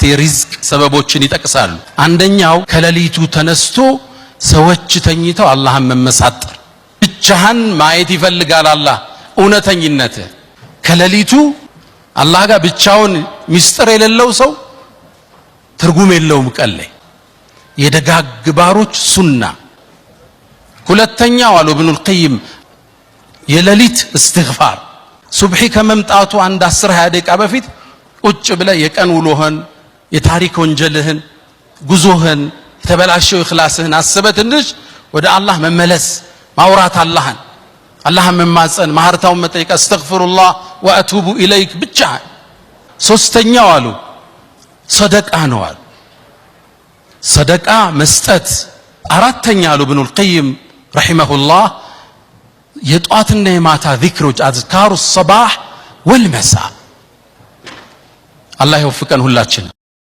የሪዝቅ ሰበቦችን ይጠቅሳሉ። አንደኛው ከሌሊቱ ተነስቶ ሰዎች ተኝተው አላህን መመሳጠር፣ ብቻህን ማየት ይፈልጋል አላህ እውነተኝነት። ከሌሊቱ አላህ ጋር ብቻውን ሚስጥር የሌለው ሰው ትርጉም የለውም ቀን ላይ። የደጋግ ባሮች ሱና። ሁለተኛው አሉ ኢብኑል ቀይም የሌሊት እስትግፋር። ሱብሒ ከመምጣቱ አንድ 10-20 ደቂቃ በፊት ቁጭ ብለህ የቀን ውሎህን፣ የታሪክ ወንጀልህን፣ ጉዞህን፣ የተበላሸው ኢኽላስህን አስበህ ትንሽ ወደ አላህ መመለስ፣ ማውራት፣ አላህን መማፀን፣ ማህርታውን መጠየቅ፣ አስተግፊሩላህ ወአቱቡ ኢለይክ ብቻ። ሶስተኛው አሉ ሰደቃ ነው አሉ፣ ሰደቃ መስጠት። አራተኛ አሉ ኢብኑል ቀይም ረሂመሁላህ የጧትና የማታ ዚክሮች አዝካሩ ሰባህ ወልመሳ። አላህ ይወፍቀን ሁላችን።